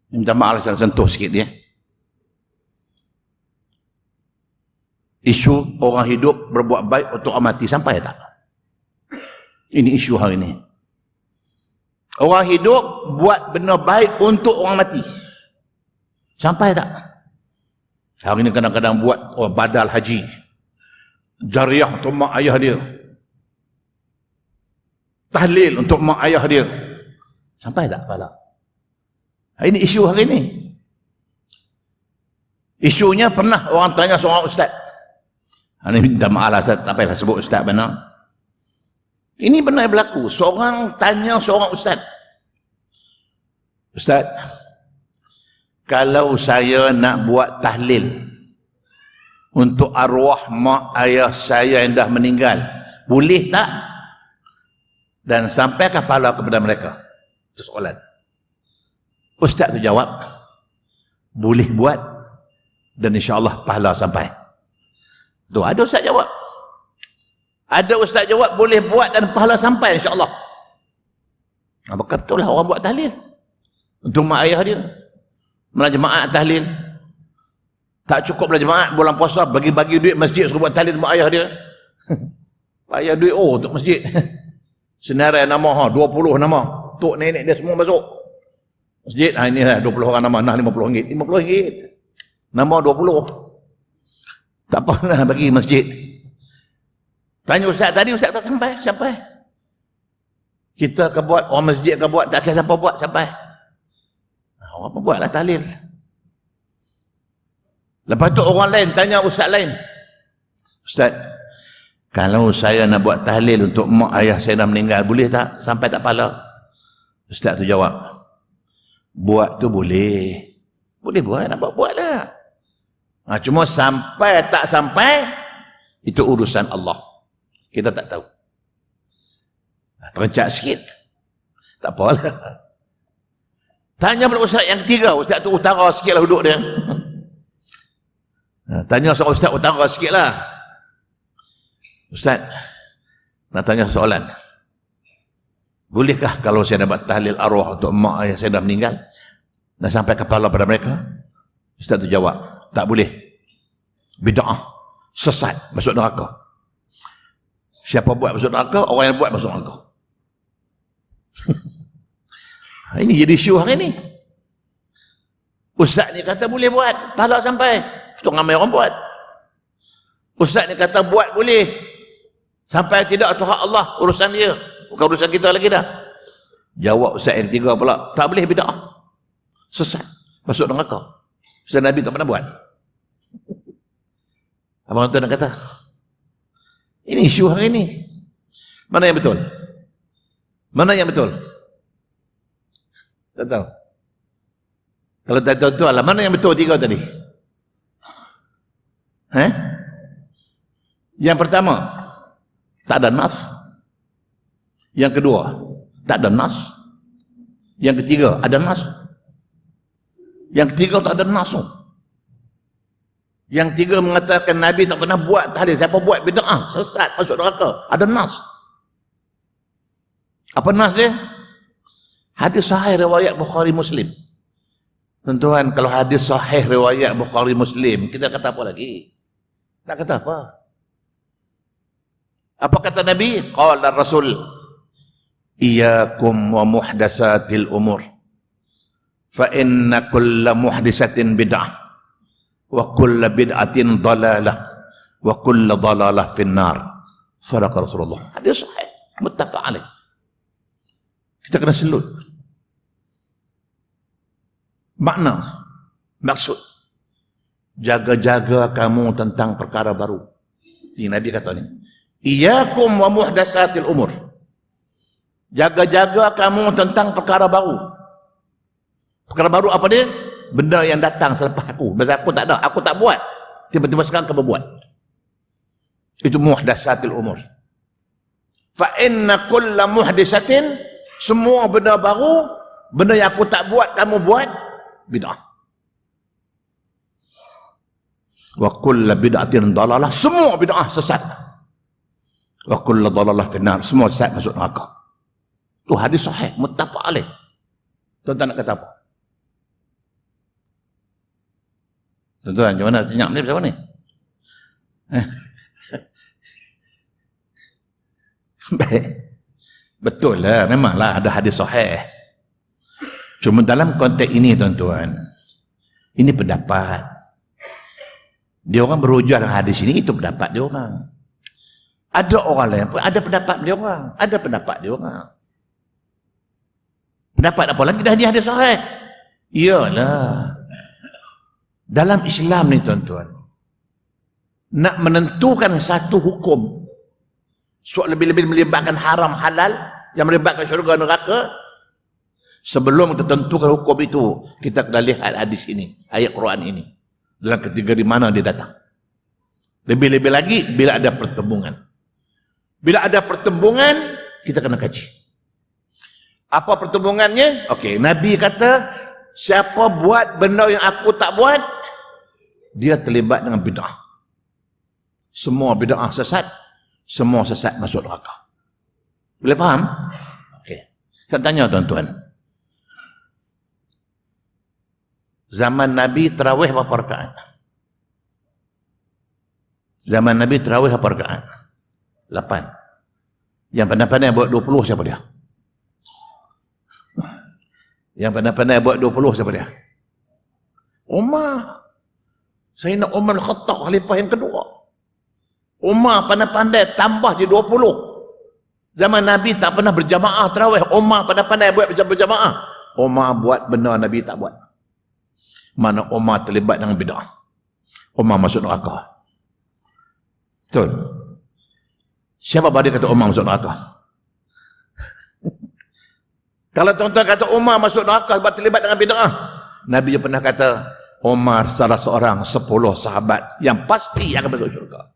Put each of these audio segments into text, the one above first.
Minta maaf saya sentuh sikit dia. Isu orang hidup berbuat baik untuk orang mati sampai tak? Ini isu hari ini. Orang hidup buat benda baik untuk orang mati. Sampai tak? Hari ini kadang-kadang buat badal haji. Jariah untuk mak ayah dia. Tahlil untuk mak ayah dia. Sampai tak kepala? Ini isu hari ini. Isunya pernah orang tanya seorang ustaz. Ini minta maaf lah, saya tak payah sebut ustaz mana. Ini benar berlaku. Seorang tanya seorang ustaz. Ustaz, kalau saya nak buat tahlil untuk arwah mak ayah saya yang dah meninggal, boleh tak? Dan sampaikah pahala kepada mereka? Itu soalan. Ustaz tu jawab, boleh buat dan insya-Allah pahala sampai. Tu ada ustaz jawab. Ada ustaz jawab boleh buat dan pahala sampai insya-Allah. Maka betul lah orang buat tahlil untuk mak ayah dia. Mana jemaat tahlil. Tak cukup lah jemaat bulan puasa bagi-bagi duit masjid suruh buat tahlil mak ayah dia. Bayar duit untuk masjid. Senarai nama 20 nama. Tok nenek dia semua masuk. Masjid ini lah 20 orang nama, nah RM50. RM50. Nama 20. Tak apa lah bagi masjid. Tanya ustaz tadi, ustaz tak sampai. Kita akan buat, orang masjid akan buat, tak kira siapa buat sampai. Orang apa buatlah tahlil. Lepas tu orang lain tanya ustaz lain. Ustaz, kalau saya nak buat tahlil untuk mak ayah saya dah meninggal, boleh tak? Sampai tak pahala? Ustaz tu jawab, buat tu boleh. Boleh buat, nak buat lah. Cuma sampai tak sampai, itu urusan Allah. Kita tak tahu. Terencak sikit. Tak apalah. Tanya pula ustaz yang ketiga. Ustaz tu utara sikit lah duduk dia. Tanya soal ustaz utara sikit lah. Ustaz, nak tanya soalan. Bolehkah kalau saya dapat tahlil arwah untuk mak ayah saya dah meninggal, nak sampai kepala pada mereka? Ustaz tu jawab, tak boleh. Bid'ah. Sesat. Masuk neraka. Siapa buat masuk neraka, orang yang buat masuk neraka. Ini jadi isu hari ini. Ustaz ni kata boleh buat, pahala sampai. Itu ramai orang buat. Ustaz ni kata buat boleh. Sampai tidak itu hak Allah, urusan dia. Bukan urusan kita lagi dah. Jawab ustaz yang tiga pula, tak boleh bid'ah. Sesat. Masuk neraka. Ustaz Nabi tak pernah buat. Abang tuan nak kata, ini isu hari ini. Mana yang betul? Mana yang betul? Tak tahu. Kalau tak tahu tu alah, mana yang betul tiga tadi? Yang pertama, tak ada nas. Yang kedua, tak ada nas. Yang ketiga, ada nas. Yang ketiga tak ada nas. Yang tiga mengatakan Nabi tak pernah buat tahlil. Siapa buat bid'ah, sesat, masuk neraka. Ada nas. Apa nas dia? Hadis sahih riwayat Bukhari Muslim. Tuan-tuan, kalau hadis sahih riwayat Bukhari Muslim, kita kata apa lagi? Nak kata apa? Apa kata Nabi? Qala Rasul, iyyakum wa muhdatsatil umur. Fa inna kulla muhdatsatin bid'ah. Wa kulla bid'atin dalalah. Wa kulla dalalah finnar. Sadaqa Rasulullah. Hadis sahih. Muttafaq alaih. Kita kena selut. Makna, maksud, jaga-jaga kamu tentang perkara baru. Ini Nabi kata ni, iyyakum wa muhdatsatil umur. Jaga-jaga kamu tentang perkara baru. Perkara baru apa dia? Benda yang datang selepas aku. Biasa aku tak ada, aku tak buat. Tiba-tiba sekarang kamu buat. Itu muhdatsatil umur. Fa inna kulla muhdatsatin, semua benda baru, benda yang aku tak buat kamu buat, bid'ah. Wa kullu bid'atin dalalah, semua bid'ah sesat. Wa kullu dalalah finnar, semua sesat masuk neraka. Itu hadis sahih muttafaq alaih. Tuan-tuan nak kata apa? Tuan-tuan, macam mana senyap ni bersama ni? Baik. Betul lah, memanglah ada hadis sahih. Cuma dalam konteks ini tuan-tuan, ini pendapat. Dia orang berujar dengan hadis ini, itu pendapat dia orang. Ada orang lain pun ada pendapat dia orang. Ada pendapat dia orang. Pendapat apa lagi dah hadis sahih? Iyalah. Dalam Islam ni tuan-tuan, nak menentukan satu hukum, lebih-lebih melibatkan haram halal, yang melibatkan syurga neraka, sebelum kita tentukan hukum itu, kita kena lihat hadis ini, ayat Quran ini, dalam ketiga di mana dia datang. Lebih-lebih lagi bila ada pertembungan. Bila ada pertembungan, kita kena kaji. Apa pertembungannya? Okey, Nabi kata, siapa buat benda yang aku tak buat, dia terlibat dengan bid'ah. Semua bid'ah sesat, semua sesat masuk neraka. Boleh faham? Okey. Saya tanya tuan-tuan. Zaman Nabi tarawih berapa rakaat? Zaman Nabi tarawih berapa rakaat? 8. Yang pandai-pandai buat 20 siapa dia? Yang pandai-pandai buat 20 siapa dia? Umar. Sayyidina Umar Al-Khattab khalifah yang kedua. Umar pandai-pandai tambah je 20. Zaman Nabi tak pernah berjamaah tarawih. Umar pandai-pandai buat berjamaah. Umar buat benda Nabi tak buat. Mana Umar terlibat dengan bid'ah. Umar masuk neraka. Betul. Siapa pada kata Umar masuk neraka? Kalau tuan-tuan kata Umar masuk neraka sebab terlibat dengan bid'ah, Nabi pernah kata Umar salah seorang 10 sahabat yang pasti akan masuk syurga.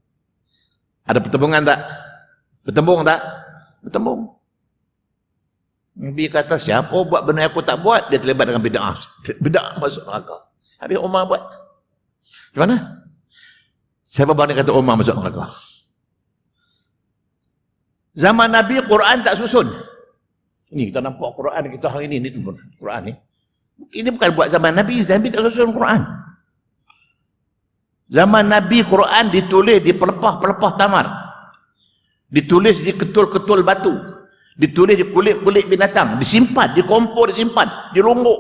Ada pertembungan tak? Bertembung tak? Bertembung. Nabi kata siapa buat benda yang aku tak buat, dia terlibat dengan bid'ah. Bid'ah masuk neraka. Habis Umar buat. Macam mana? Siapa berani kata Umar masuk neraka? Zaman Nabi Quran tak susun. Ini kita nampak Quran kita hari ini Quran ni. Ini bukan buat zaman Nabi, Nabi tak susun Quran. Zaman Nabi Quran ditulis di pelepah-pelepah tamar. Ditulis di ketul-ketul batu. Ditulis di kulit-kulit binatang, disimpan, dikompor, disimpan, dilungguk.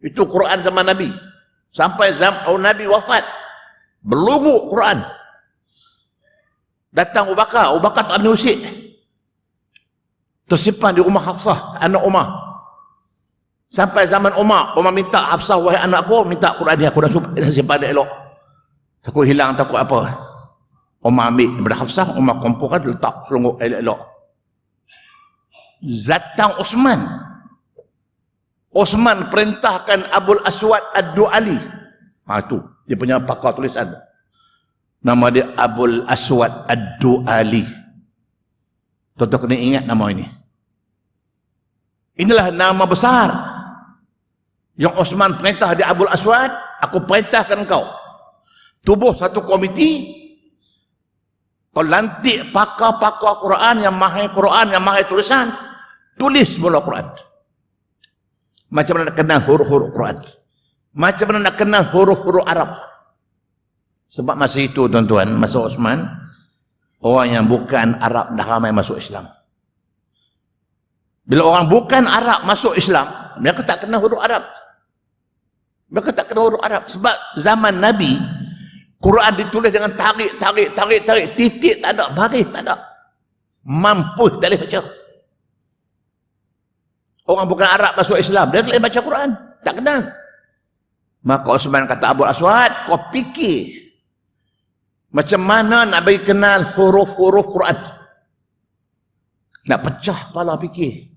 Itu Quran zaman Nabi. Sampai zaman Nabi wafat, berlungguk Quran. Datang Abu Bakar tak boleh usik. Tersimpan di rumah Hafsah, anak Umar. Sampai zaman Umar minta Hafsah, wahai anakku, minta Quran ni, aku dah simpan dia elok. Takut hilang, takut apa. Umar ambil daripada Hafsah, Umar komporkan, letak selungguk elok-elok. Datang Osman perintahkan Abul Aswad Ad-Du'ali. Itu dia punya pakar tulisan. Nama dia Abul Aswad Ad-Du'ali. Tuan-tuan kena ingat nama ini. Inilah nama besar yang Osman perintah di Abul Aswad. Aku perintahkan kau tubuh satu komiti, kau lantik pakar-pakar Quran yang mahir tulisan, tulis bola Quran. Macam mana nak kenal huruf-huruf Quran, macam mana nak kenal huruf-huruf Arab. Sebab masa itu tuan-tuan, masa Osman, orang yang bukan Arab dah ramai masuk Islam. Bila orang bukan Arab masuk Islam, mereka tak kenal huruf Arab. Mereka tak kenal huruf Arab. Sebab zaman Nabi, Quran ditulis dengan tarik, titik tak ada, baris tak ada. Mampus tak boleh baca. Orang bukan Arab masuk Islam, dia tak boleh baca Quran, tak kenal. Maka Osman kata Abu Aswad, kau fikir macam mana nak bagi kenal huruf-huruf Quran. Nak pecah kepala fikir.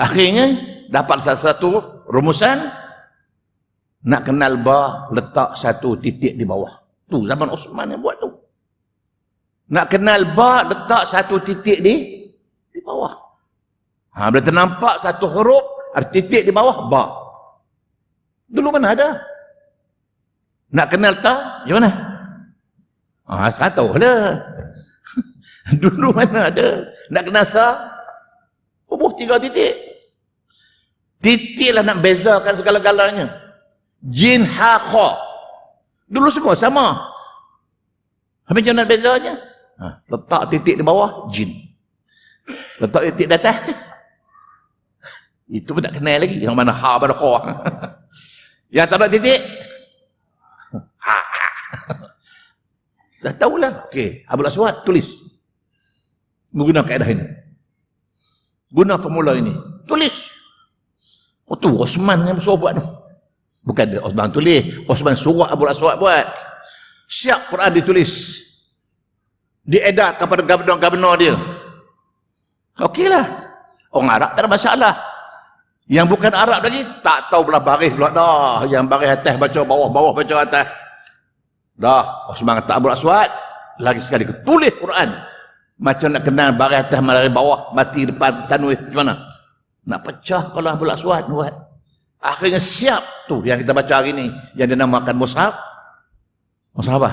Akhirnya dapat satu rumusan, nak kenal ba, letak satu titik di bawah. Tu zaman Osman yang buat tu. Nak kenal ba, letak satu titik di bawah. Bila ternampak satu huruf, ada titik di bawah, ba. Dulu mana ada? Nak kenal ta, macam mana? Tak tahu lah. Dulu mana ada? Nak kenal sa, huruf 3 titik. Titik lah nak bezakan segala-galanya. Jin, ha, kha. Dulu semua sama. Habis macam mana bezanya? Letak titik di bawah, jin. Letak titik di atas, itu pun tak kenal lagi. Yang mana ha, mana kha. Yang tak ada titik, ha. Dah tahulah. Okey, Abul Aswad tulis. Menggunakan kaedah ini. Guna formula ini. Tulis. Oh tu Osman yang suruh buat tu. Bukan dia Osman tulis. Osman suruh Abul Aswad buat. Siap Quran ditulis. Diedar kepada gubernur-gubernur dia. Okeylah. Orang Arab tak ada masalah. Yang bukan Arab lagi tak tahu belah baris pula dah. Yang baris atas baca bawah, bawah baca atas. Dah, Osman kata Abul Aswad lagi sekali tulis Quran. Macam nak kenal baris atas baris bawah, mati depan tanwih macam mana? Nak pecah kepala Abul Aswad buat. Akhirnya siap tu yang kita baca hari ni yang dinamakan mushaf. Mushaf apa?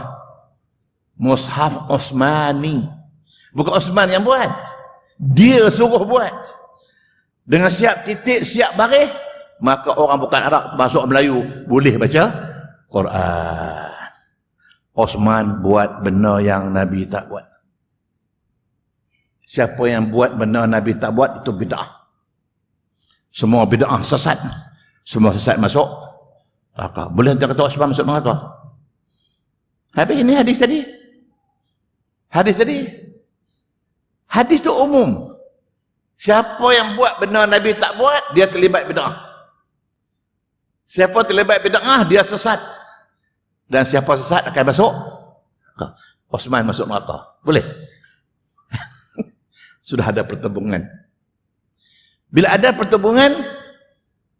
Mushaf Osmani. Bukan Osman yang buat. Dia suruh buat. Dengan siap titik, siap baris, maka orang bukan Arab termasuk Melayu boleh baca Quran. Osman buat benda yang Nabi tak buat. Siapa yang buat benda Nabi tak buat, itu bid'ah. Semua bid'ah sesat. Semua sesat masuk neraka. Boleh dia kata Osman masuk neraka? Habis ini hadis tadi. Hadis tadi. Hadis tu umum. Siapa yang buat benda Nabi tak buat, dia terlibat bid'ah. Siapa terlibat bid'ah, dia sesat. Dan siapa sesat akan masuk neraka. Osman masuk neraka. Boleh? Sudah ada pertembungan. Bila ada pertembungan,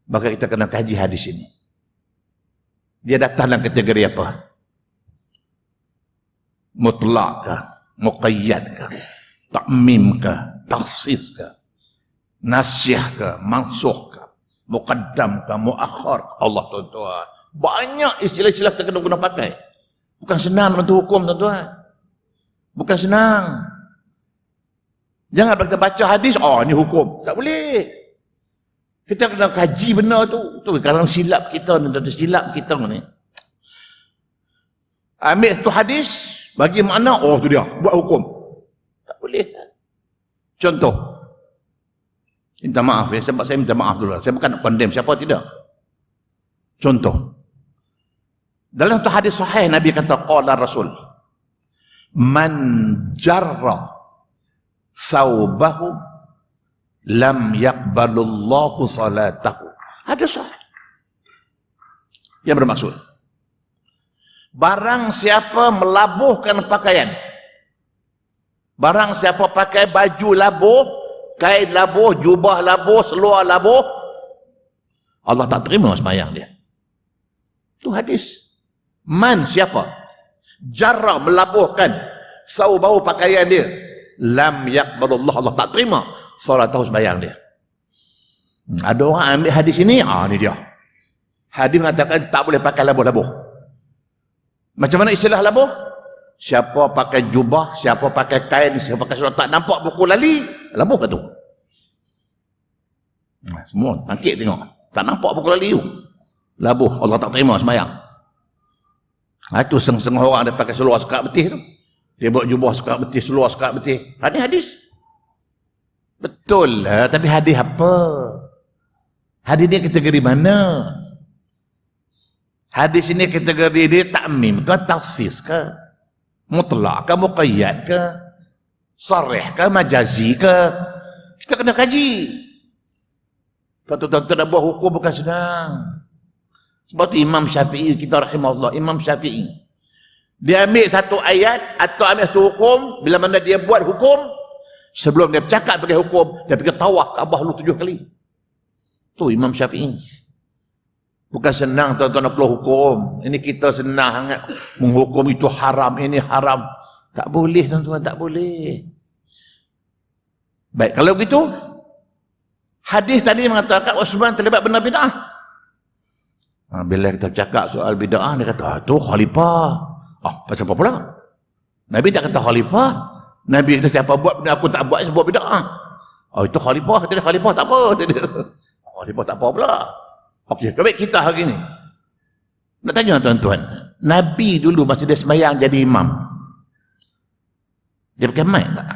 maka kita kena kaji hadis ini. Dia datang dalam kategori apa? Mutlak ke? Muqayyad ke? Ta'mim ke? Takhsis ke? Nasyah ke? Mansuh ke? Muqaddam ke? Muakhir? Allah tuan-tuan. Banyak istilah-istilah kita kena guna pakai. Bukan senang menentu hukum tuan-tuan. Bukan senang. Jangan kita baca hadis, oh ni hukum. Tak boleh. Kita kena kaji benda tu. Tu kadang silap kita ni, silap kita ni. Ambil satu hadis, bagi makna, oh tu dia, buat hukum. Tak boleh. Contoh. Minta maaf ya, sebab saya minta maaf dulu. Saya bukan nak condemn siapa, tidak. Contoh. Dalam satu hadis sahih Nabi kata qala Rasul man jarra saubahu lam yaqbalullahu salatahu. Ada sahih yang bermaksud barang siapa melabuhkan pakaian, barang siapa pakai baju labuh, kain labuh, jubah labuh, seluar labuh, Allah tak terima sembahyang dia. Itu hadis. Man siapa jarra melabuhkan saubau pakaian dia, lam yaqbalullah, Allah tak terima solatah sembahyang dia. Ada orang ambil hadis ini, ni dia. Hadis mengatakan tak boleh pakai labuh-labuh. Macam mana istilah labuh? Siapa pakai jubah, siapa pakai kain, siapa pakai seluar tak nampak buku lali, labuh ke tu? Semua tangkit tengok, tak nampak buku lali tu, labuh, Allah tak terima sembahyang. Itu setengah orang dia pakai seluar sekat betih tu. Dia buat jubah sekat betih, seluar sekat betih. Hadis. Betul lah, tapi hadis apa? Hadis dia kategori mana? Hadis ini kategori dia ta'mim ke, takhsis ke, mutlak ke, muqayyad ke, sarih ke, majazi ke? Kita kena kaji. Tuan-tuan nak buat hukum bukan senang. Sebab tu Imam Syafi'i kita rahimahullah, Imam Syafi'i, dia ambil satu ayat atau ambil satu hukum, bila mana dia buat hukum, sebelum dia bercakap bagi hukum, dia pergi tawaf Kaabah lu 7 kali. Tu Imam Syafi'i. Bukan senang tuan-tuan nak keluar hukum. Ini kita senang sangat menghukum itu haram, ini haram. Tak boleh tuan-tuan, tak boleh. Baik, kalau begitu, hadis tadi mengatakan Osman terlibat benda bid'ah. Bila kita cakap soal bid'ah, dia kata, tu khalifah. Pasal apa pula? Nabi tak kata khalifah. Nabi kata siapa buat benda aku tak buat, sebab bid'ah. Itu khalifah. Kata dia khalifah tak apa. Kata dia. Khalifah tak apa pula. Okey, baik kita hari ni nak tanya tuan-tuan. Nabi dulu masa dia sembahyang jadi imam, dia pakai mic tak?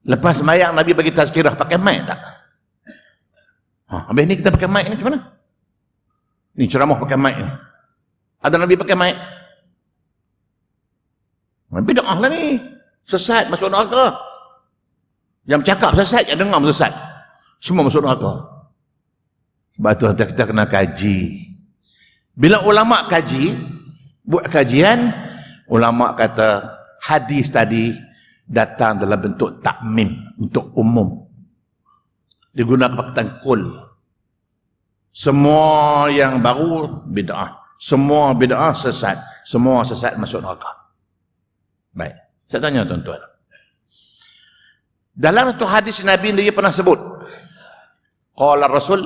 Lepas sembahyang Nabi bagi tazkirah, pakai mic tak? Habis ni kita pakai mic ni macam mana? Ni ceramah pakai mic ni. Ada Nabi pakai mic? Bid'ah lah ni. Sesat, masuk neraka. Yang cakap sesat, yang dengar sesat. Semua masuk neraka. Sebab tu kita kena kaji. Bila ulama kaji, buat kajian, ulama kata hadis tadi datang dalam bentuk takmim, untuk umum. Digunakan perkataan kul. Semua yang baru bid'ah. Semua bid'ah sesat. Semua sesat masuk neraka. Baik. Saya tanya tuan-tuan. Dalam satu hadis Nabi dia pernah sebut. Qala Rasul,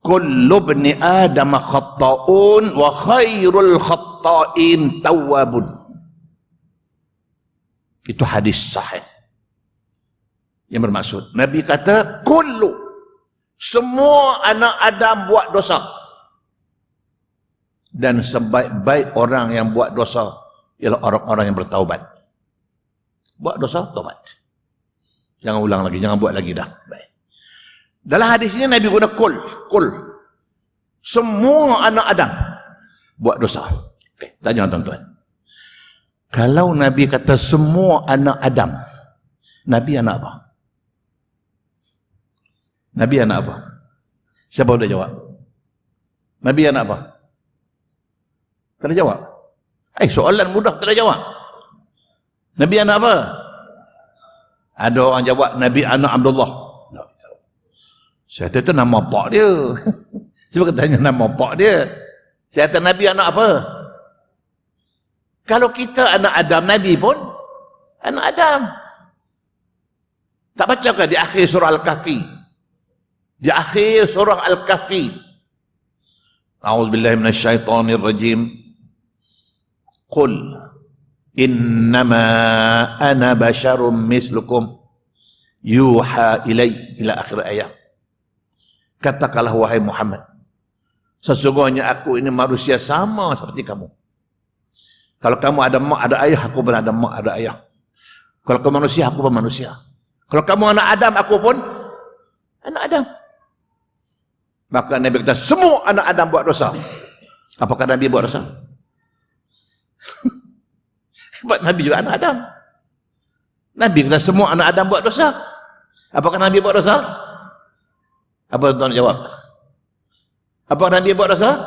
kullu ibni Adam khatta'un wa khairul khatta'in tawwabun. Itu hadis sahih. Yang bermaksud, Nabi kata, kullu, semua anak Adam buat dosa. Dan sebaik-baik orang yang buat dosa ialah orang-orang yang bertaubat. Buat dosa, taubat. Jangan ulang lagi, jangan buat lagi dah. Baik. Dalam hadis ini Nabi guna kul. Semua anak Adam buat dosa. Okay, tanya tuan-tuan. Kalau Nabi kata semua anak Adam, Nabi anak apa? Nabi anak apa? Siapa boleh jawab? Nabi anak apa? Tak ada jawab. Soalan mudah tak ada jawab. Nabi anak apa? Ada orang jawab Nabi anak Abdullah. Saya kata itu nama pak dia. Siapa katanya nama pak dia? Saya kata Nabi anak apa? Kalau kita anak Adam, Nabi pun anak Adam. Tak baca ke di akhir surah Al-Kahfi? Di akhir surah Al-Kahfi. A'udzubillahi minasyaitonirrajim. Qul innama ana basyarum mislukum yuha ilai, ila akhir ayat. Katakanlah wahai Muhammad, sesungguhnya aku ini manusia sama seperti kamu. Kalau kamu ada mak, ada ayah, aku pun ada mak, ada ayah. Kalau kamu manusia, aku pun manusia. Kalau kamu anak Adam, aku pun anak Adam. Maka Nabi kata, semua anak Adam buat dosa. Apakah Nabi buat dosa? Sebab Nabi juga anak Adam. Nabi kata, semua anak Adam buat dosa. Apakah Nabi buat dosa? Apa tuan jawab? Apakah Nabi buat dosa?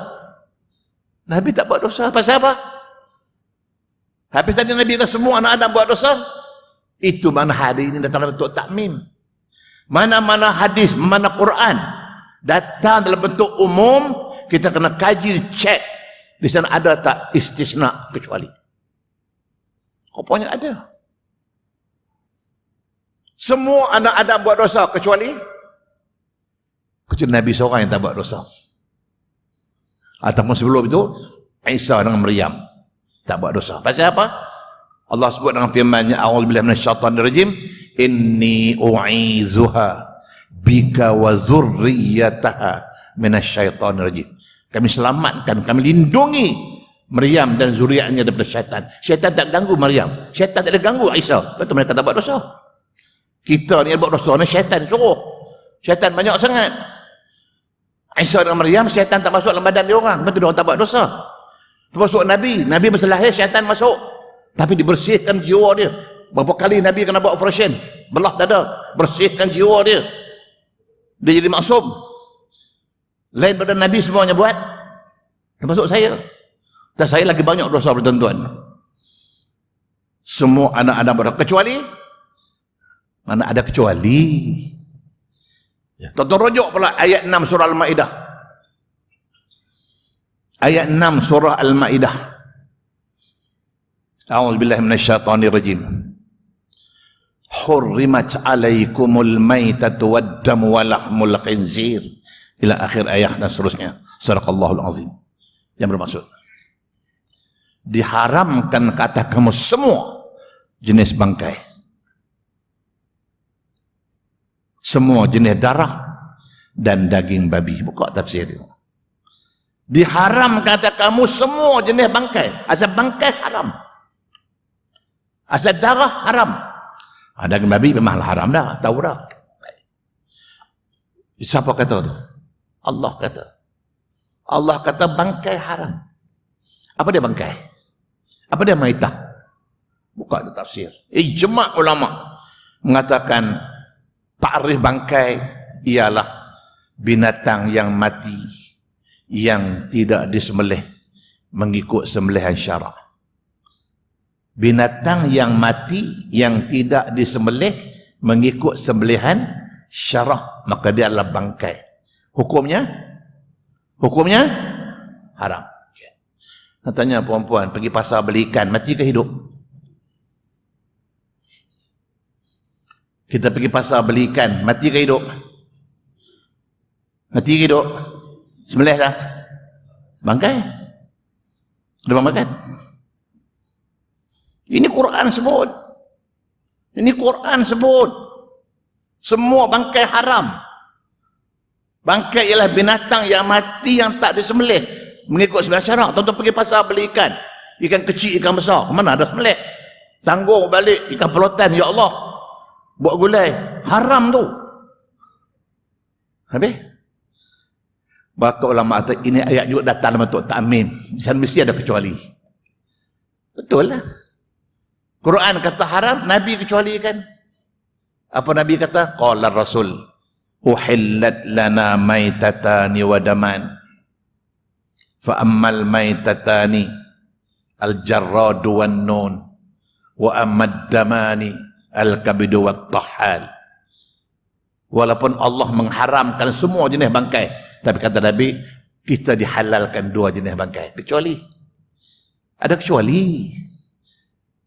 Nabi tak buat dosa. Pasal apa? Habis tadi Nabi kata semua anak Adam buat dosa. Itu mana hadis ini datang dalam bentuk takmim. Mana-mana hadis, mana Quran datang dalam bentuk umum, kita kena kaji, cek di sana ada tak istisna, kecuali. Rupanya ada. Semua anak Adam buat dosa kecuali Nabi seorang yang tak buat dosa. Ataupun sebelum itu Isa dengan Maryam tak buat dosa. Pasal apa? Allah sebut dengan firman-Nya, a'udzubillahi minasyaitonirrajim, inni u'izuha bika wa dzurriyyataha minasyaitonirrajim. Kami selamatkan, kami lindungi Maryam dan zuriatnya daripada syaitan. Syaitan tak ganggu Maryam, syaitan tak ada ganggu Isa. Betul mereka tak buat dosa. Kita ni buat dosa ni syaitan suruh. Syaitan banyak sangat. Isa dengan Maryam, syaitan tak masuk dalam badan dia orang. Betul dia orang tak buat dosa. Termasuk Nabi. Nabi masa lahir syaitan masuk. Tapi dibersihkan jiwa dia. Berapa kali Nabi kena buat operasi, belah dada, bersihkan jiwa dia. Dia jadi maksum. Lain pada Nabi semuanya buat. Termasuk saya. Dan saya lagi banyak dosa bertuan-tuan. Semua anak-anak berdosa. Kecuali, mana ada kecuali. Tonton rujuk pula ayat 6 surah Al-Ma'idah. Ayat 6 surah Al-Ma'idah. A'udzubillahi minasyaitonirrajim. Hurrimat 'alaikumul maitatu wad-damu wa lahmul khinzir, ila akhir ayat dan seterusnya. Sadaqallahul azim. Yang bermaksud, diharamkan ke atas kamu semua jenis bangkai, semua jenis darah dan daging babi. Buka tafsir itu. Diharamkan atas kamu semua jenis bangkai. Asal bangkai haram. Asal darah haram. Daging babi memanglah haram dah, tahu dah. Siapa kata tu? Allah kata. Allah kata bangkai haram. Apa dia bangkai? Apa dia maitah? Buka ada tafsir. Ijma' ulama mengatakan takrif bangkai ialah binatang yang mati yang tidak disembelih mengikut sembelihan syarak. Binatang yang mati yang tidak disembelih mengikut sembelihan syarak, maka dia adalah bangkai. Hukumnya haram. Nak tanya perempuan pergi pasar beli ikan, mati ke hidup? Kita pergi pasar beli ikan, mati ke hidup? Mati ke hidup? Sembelih dah. Bangkai. Dia makan. Ini Quran sebut. Ini Quran sebut. Semua bangkai haram. Bangkai ialah binatang yang mati yang tak disembelih mengikut sembelihan syarak. Tuan-tuan pergi pasar beli ikan. Ikan kecil, ikan besar. Mana ada sembelih? Tanggung balik ikan pelotan, ya Allah. Buat gulai. Haram tu. Habis? Bahkan ulama kata ini ayat juga datang dalam bentuk ta'min. Di sana mesti ada kecuali. Betul lah. Quran kata haram, Nabi kecuali kan? Apa Nabi kata? Qala Rasul, uhillat lana maitatani wa daman. Fa ammal maitatani al-jarradu wan nun wa ammad damani al-kabidu wat tahal. Walaupun Allah mengharamkan semua jenis bangkai, tapi kata Nabi, kita dihalalkan dua jenis bangkai. Kecuali. Ada kecuali.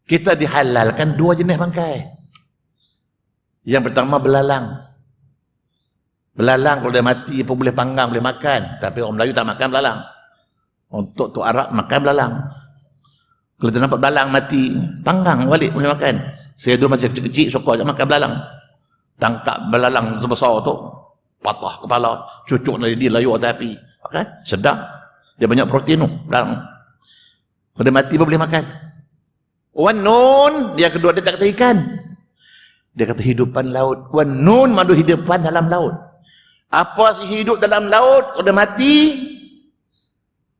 Kita dihalalkan dua jenis bangkai. Yang pertama belalang. Belalang kalau dia mati pun boleh panggang, boleh makan. Tapi orang Melayu tak makan belalang. Untuk tu Arab makan belalang. Kalau dia nampak belalang mati, panggang balik boleh makan. Saya dulu masih kecil-kecil suka je makan belalang. Tangkap belalang sebesar tu, patah kepala, cucuk dari dia layu atas api. Makan, sedap. Dia banyak protein tu, belalang. Kalau dia mati pun boleh makan. Wan nun, dia kedua dia tak kata ikan. Dia kata hidupan laut. Wan nun madu hidupan dalam laut. Apa sih hidup dalam laut? Kalau dia mati,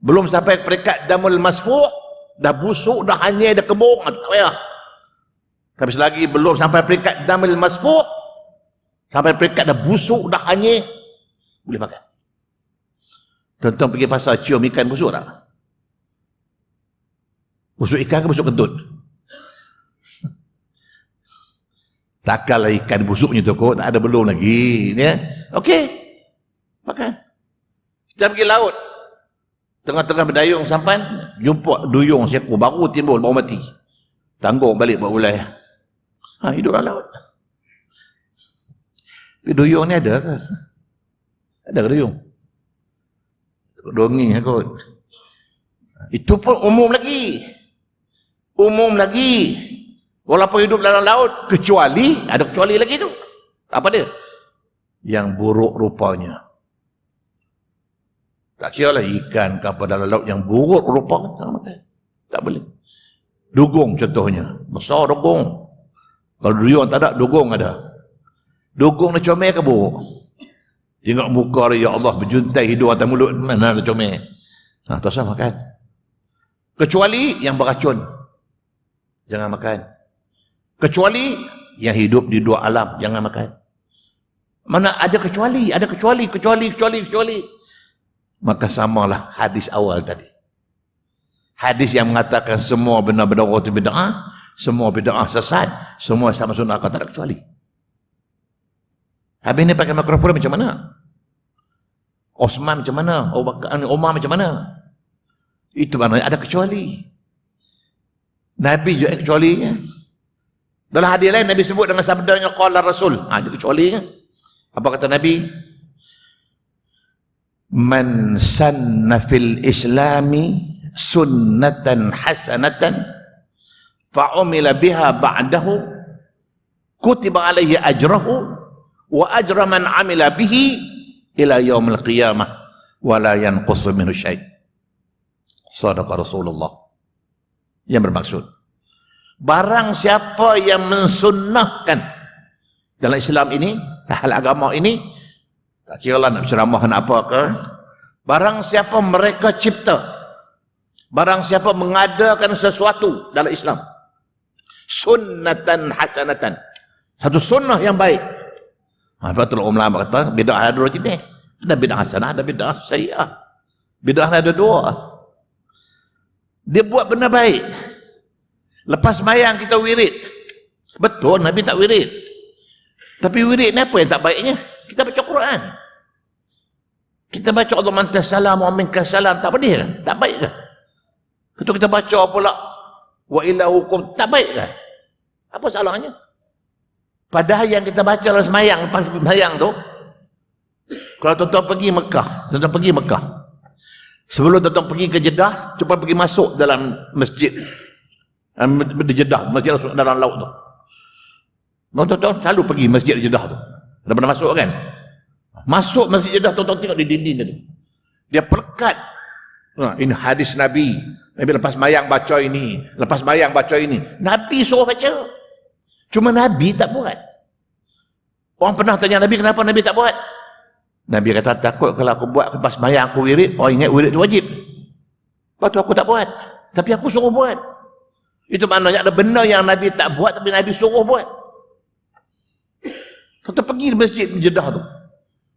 belum sampai peringkat damul masfuh, dah busuk, dah hanyir, dah kembung, tak payah. Tapi selagi belum sampai peringkat damul masfuh, sampai peringkat dah busuk, dah hanyir, boleh makan. Tuan-tuan pergi pasar cium ikan busuk tak? Busuk ikan ke busuk kentut? Takkanlah ikan busuknya tu kok, tak ada belum lagi. Ya? Okey, makan. Kita pergi laut. Tengah-tengah berdayung sampan, jumpa duyung seekor baru timbul, baru mati. Tanggung balik buat ulai. Hidup dalam laut. Duyung ni ada ke? Ada ke duyung? Dongeng kot. Itu pun umum lagi. Umum lagi. Walaupun hidup dalam laut, kecuali, ada kecuali lagi tu. Apa dia? Yang buruk rupanya. Tak kira lah ikan ke apa dalam laut yang buruk rupa. Tak boleh. Dugong contohnya. Besar dugong. Kalau duyung tak ada, dugong ada. Dugong dia comel ke buruk? Tengok muka dia, ya Allah, berjuntai hidung atas mulut, mana ada comel. Tak usah makan. Kecuali yang beracun. Jangan makan. Kecuali yang hidup di dua alam, jangan makan. Mana ada kecuali, kecuali. Maka samalah hadis awal tadi. Hadis yang mengatakan semua benar-benar itu bid'ah, semua bid'ah sesat, semua sama sunnah, tak ada kecuali. Habis ni pakai mikrofon macam mana? Osman macam mana? Umar macam mana? Itu mana ada kecuali. Nabi juga kecualinya. Dalam hadis lain Nabi sebut dengan sabdanya qala Rasul. Ada kecualinya. Apa kata Nabi? Man sanna fil islami sunnatan hasanatan fa'umila biha ba'dahu kutiba alaihi ajrahu wa ajra man amila bihi ila yaumil qiyamah wa la yanqusu minhu syai'. Sadaqa Rasulullah. Yang bermaksud, barang siapa yang mensunnahkan dalam Islam ini, hal agama ini, tak kira lah nak ceramah nak apa ke, barang siapa mereka cipta, barang siapa mengadakan sesuatu dalam Islam, sunnatan hasanatan, satu sunnah yang baik. Betul ulama kata bid'ah ada dua jenis, ada bid'ah hasanah, ada bid'ah sayyi'ah. Bid'ah ada dua. Dia buat benda baik. Lepas sembahyang kita wirid. Betul Nabi tak wirid. Tapi wirid ni apa yang tak baiknya? Kita baca Quran. Kita baca Allah mantas salam wa minkas salam, tak boleh kan? Tak baik ke? Betul kita baca pula wa ilahukum, tak baik ke? Apa salahnya? Padahal yang kita baca dalam sembahyang, lepas sembahyang tu, kalau tuan-tuan pergi Mekah, sebelum tuan-tuan pergi ke Jeddah, cuba pergi masuk dalam masjid di Jeddah, masjid dalam laut tu. Tuan-tuan selalu pergi masjid di Jeddah tu. Dah pernah masuk kan? Masuk masjid Jeddah, tuan-tuan tengok di dinding tu. Dia perkat. Ini hadis Nabi. Nabi lepas sembahyang baca ini, lepas sembahyang baca ini. Nabi suruh baca. Cuma Nabi tak buat. Orang pernah tanya Nabi, kenapa Nabi tak buat? Nabi kata, takut kalau aku buat lepas sembahyang aku wirid, orang ingat wirid tu wajib. Lepas tu aku tak buat. Tapi aku suruh buat. Itu maknanya ada benda yang Nabi tak buat, tapi Nabi suruh buat. Kita pergi di masjid Jeddah tu.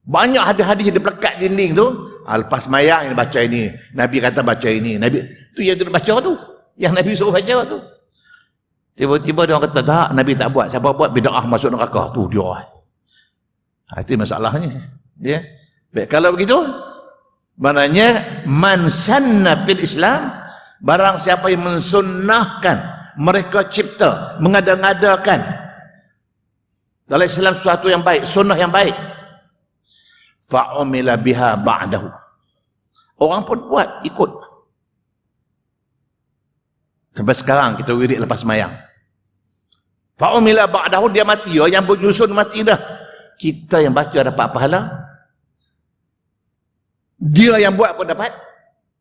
Banyak hadis-hadis yang dipelekat dinding tu. Lepas sembahyang yang baca ini. Nabi kata baca ini. Nabi tu yang dia baca tu. Yang Nabi suruh baca tu. Tiba-tiba dia orang kata, tak, Nabi tak buat. Siapa buat bid'ah masuk neraka. Tu dia. Itu masalahnya. Ya. Baik, kalau begitu, maknanya man sanna fil Islam, barang siapa yang mensunnahkan, mereka cipta, mengada-ngadakan dalam Islam sesuatu yang baik, sunnah yang baik, fa'umila biha ba'dahu, orang pun buat, ikut. Sampai sekarang kita wirid lepas sembahyang, fa'umila ba'dahu, dia mati, yang bernyusun mati dah, kita yang baca dapat pahala, dia yang buat pun dapat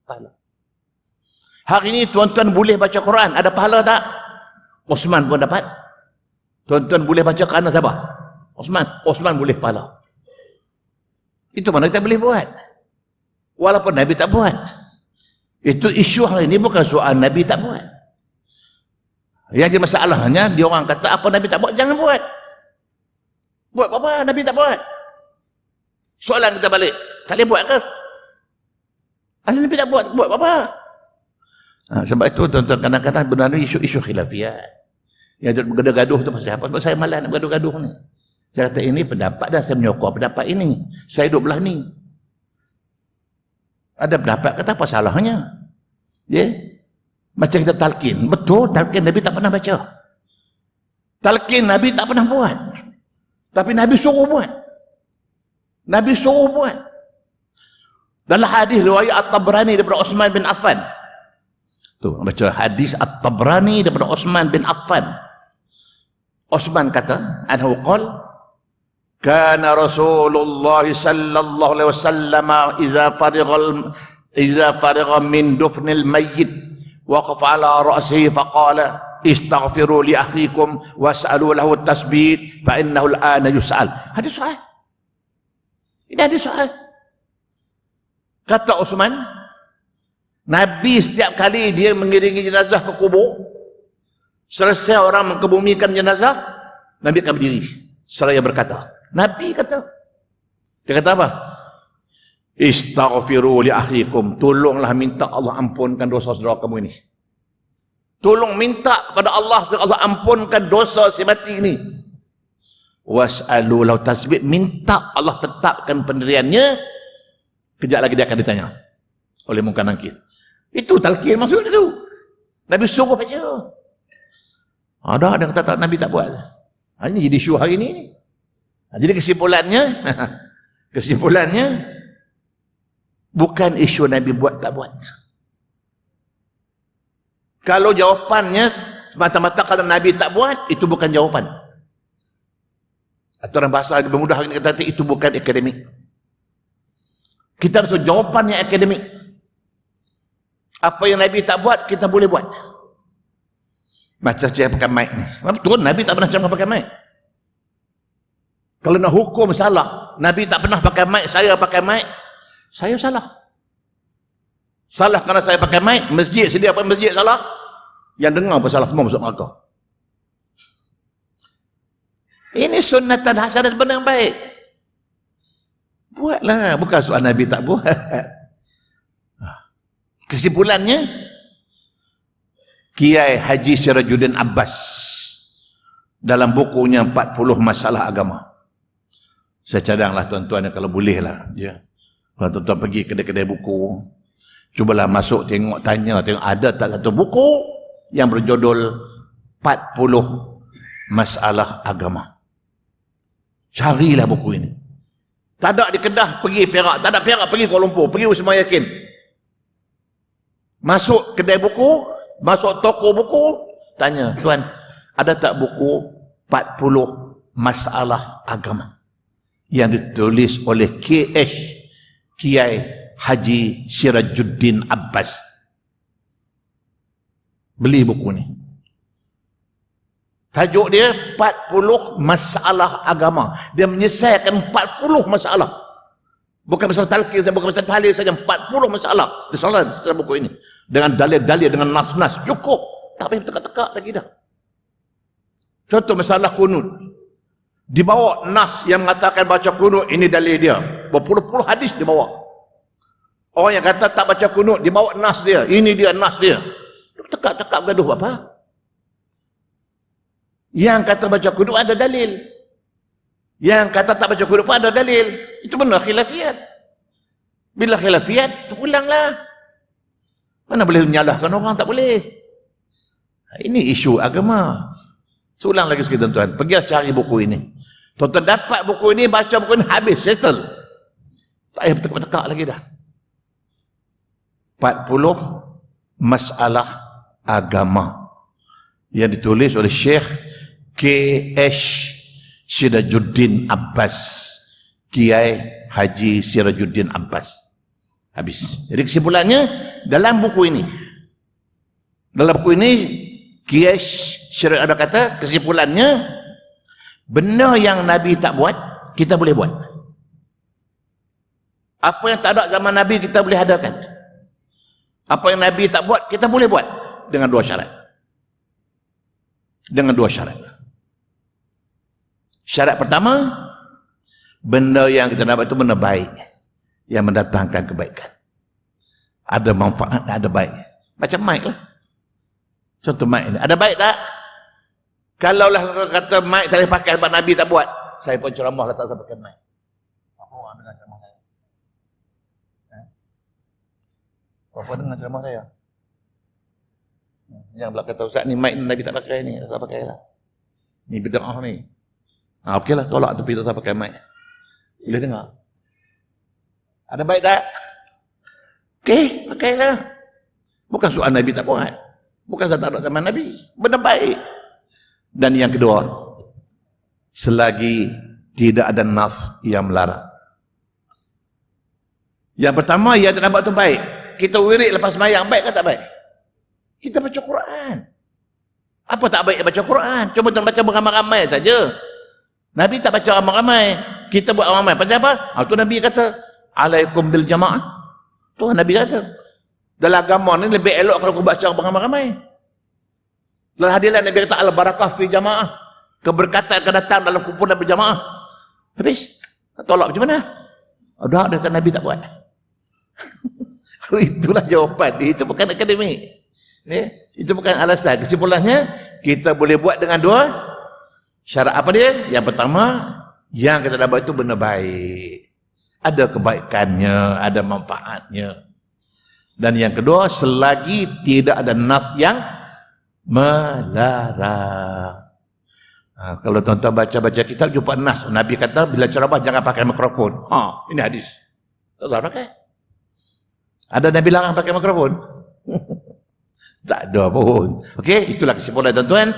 pahala. Hari ini tuan-tuan boleh baca Quran, ada pahala tak? Osman pun dapat. Tuan-tuan boleh baca kerana siapa? Osman boleh pahala. Itu mana kita boleh buat. Walaupun Nabi tak buat. Itu isu hari ini bukan soal Nabi tak buat. Yang jadi masalahnya, dia orang kata apa Nabi tak buat, jangan buat. Buat apa? Nabi tak buat. Soalan kita balik, tak boleh buat ke? Nabi tak buat, buat apa? Sebab itu tuan-tuan kadang-kadang benar isu-isu khilafiyat. Yang bergaduh-gaduh tu pasal apa? Sebab saya malas nak bergaduh-gaduh ni. Saya kata ini pendapat dah, saya menyokong pendapat ini. Saya duduk belah ni. Ada pendapat kata apa salahnya? Ya? Macam kita talqin. Betul, talqin Nabi tak pernah baca. Talqin Nabi tak pernah buat. Tapi Nabi suruh buat. Nabi suruh buat. Dalam hadis riwayat At-Tabrani daripada Uthman bin Affan. Tu baca hadis At-Tabrani daripada Uthman bin Affan. Uthman kata, anhu qala kana Rasulullah sallallahu alaihi wasallam iza farigha min dufnil mayyit waqafa ala ra'sihi faqala istaghfiru li akhikum was'alu lahu at-tasbih fa innahu al-ana yus'al. Hadis sahih. Ini hadis sahih. Kata Uthman, Nabi setiap kali dia mengiringi jenazah ke kubur, selesai orang mengebumikan jenazah, Nabi akan berdiri seraya berkata. Nabi kata, dia kata apa? Istaghfiru li akhikum, tolonglah minta Allah ampunkan dosa saudara kamu ini. Tolong minta kepada Allah supaya Allah ampunkan dosa si mati ini. Was'alu lahu tasbih, minta Allah tetapkan pendiriannya. Kejap lagi dia akan ditanya oleh Munkar Nakir. Itu talqin maksud itu. Nabi suruh baca. Ada yang kata Nabi tak buat. Ini jadi isu hari ini. Jadi kesimpulannya bukan isu Nabi buat tak buat. Kalau jawapannya semata-mata kalau Nabi tak buat, itu bukan jawapan. Atau dalam bahasa bermudah ini kata itu bukan akademik. Kita harus jawapan yang akademik. Apa yang Nabi tak buat, kita boleh buat. Macam saya pakai mic ni. Betul, Nabi tak pernah cara pakai mic. Kalau nak hukum salah, Nabi tak pernah pakai mic, saya pakai mic, saya salah. Salah kerana saya pakai mic, masjid sedia apa masjid salah? Yang dengar pun salah, semua masuk neraka. Ini sunnatan hasanah benda yang baik. Buatlah, bukan soal Nabi tak buat. Kesimpulannya, Kiai Haji Sirajuddin Abbas dalam bukunya 40 Masalah Agama. Saya cadanglah tuan-tuan kalau boleh lah. Ya. Kalau tuan-tuan pergi kedai-kedai buku, cubalah masuk tengok, tanya, tengok ada tak satu buku yang berjudul 40 Masalah Agama. Carilah buku ini. Tak ada di Kedah, pergi Perak. Tak ada Perak, pergi Kuala Lumpur. Pergi Usman Yakin. Masuk kedai buku, masuk toko buku, tanya, tuan, ada tak buku 40 Masalah Agama yang ditulis oleh Kiai Haji Sirajuddin Abbas? Beli buku ni. Tajuk dia 40 Masalah Agama. Dia menyelesaikan 40 masalah. Bukan masalah talqin, bukan masalah tahlil saja, 40 masalah. Dia salah dalam buku ini. Dengan dalil-dalil, dengan nas-nas. Cukup. Tak payah tekak-tekak lagi dah. Contoh masalah kunut. Dibawa nas yang mengatakan baca kunut, ini dalil dia. Berpuluh-puluh hadis dibawa. Orang yang kata tak baca kunut, dibawa nas dia. Ini dia nas dia. Tekak-tekak bergaduh apa? Yang kata baca kunut ada dalil. Yang kata tak baca kunut pun ada dalil. Itu benar khilafiyat. Bila khilafiyat, terpulanglah. Mana boleh menyalahkan orang, tak boleh. Ini isu agama. Seulang lagi sikit tuan-tuan. Pergilah cari buku ini. Tuan-tuan dapat buku ini, baca buku ini, habis, settle. Tak payah bertekak-tekak lagi dah. 40 Masalah Agama yang ditulis oleh Syekh K.H. Sirajuddin Abbas, Kiai Haji Sirajuddin Abbas. Habis. Jadi kesimpulannya, dalam buku ini, Kiai Sirajuddin Abbas kata, kesimpulannya, benda yang Nabi tak buat, kita boleh buat. Apa yang tak ada zaman Nabi, kita boleh adakan. Apa yang Nabi tak buat, kita boleh buat. Dengan dua syarat. Dengan dua syarat. Syarat pertama, benda yang kita dapat itu benda baik, yang mendatangkan kebaikan. Ada manfaat, ada baik. Macam mic lah. Contoh mic ini. Ada baik tak? Kalaulah kata mic tak boleh pakai sebab Nabi tak buat, saya pun ceramah kata saya pakai mic. Apa dengan ceramah saya? Apa dengan ceramah saya? Yang belakang kata Ustaz ni mic Nabi tak pakai ni, tak pakai lah. Ni bid'ah ni. Okey lah, tolak tepi tak usah pakai mic. Boleh dengar? Ada baik tak? Okey, pakailah. Bukan soal Nabi tak buat. Bukan saya tak ada zaman Nabi. Benda baik. Dan yang kedua, selagi tidak ada nas yang melarang. Yang pertama, yang tak nampak tu baik. Kita wirid lepas sembahyang, baik ke tak baik? Kita baca Quran. Apa tak baik baca Quran? Cuma baca beramai-ramai saja. Nabi tak baca ramai-ramai. Kita buat ramai. Pasal apa? Itu Nabi kata, alaikum bil jamaah. Tuhan Nabi kata, dalam agama ni lebih elok kalau kau baca ramai-ramai. Dalam hadiran Nabi kata, al-barakah fi jamaah. Keberkatan akan datang dalam kumpulan berjamaah. Habis. Tolak macam mana? Dah kata Nabi tak buat. Itulah jawapan. Itu bukan akademik. Itu bukan alasan. Kesimpulannya, kita boleh buat dengan dua syarat. Apa dia? Yang pertama, yang kita dapat itu benda baik. Ada kebaikannya, ada manfaatnya. Dan yang kedua, selagi tidak ada nas yang melarang. Kalau tuan-tuan baca-baca kitab, jumpa nas. Nabi kata, bila ceramah jangan pakai mikrofon. Ini hadis. Tak usah pakai. Ada Nabi larang pakai mikrofon? Tak ada pun. Okey, itulah kesimpulan tuan-tuan.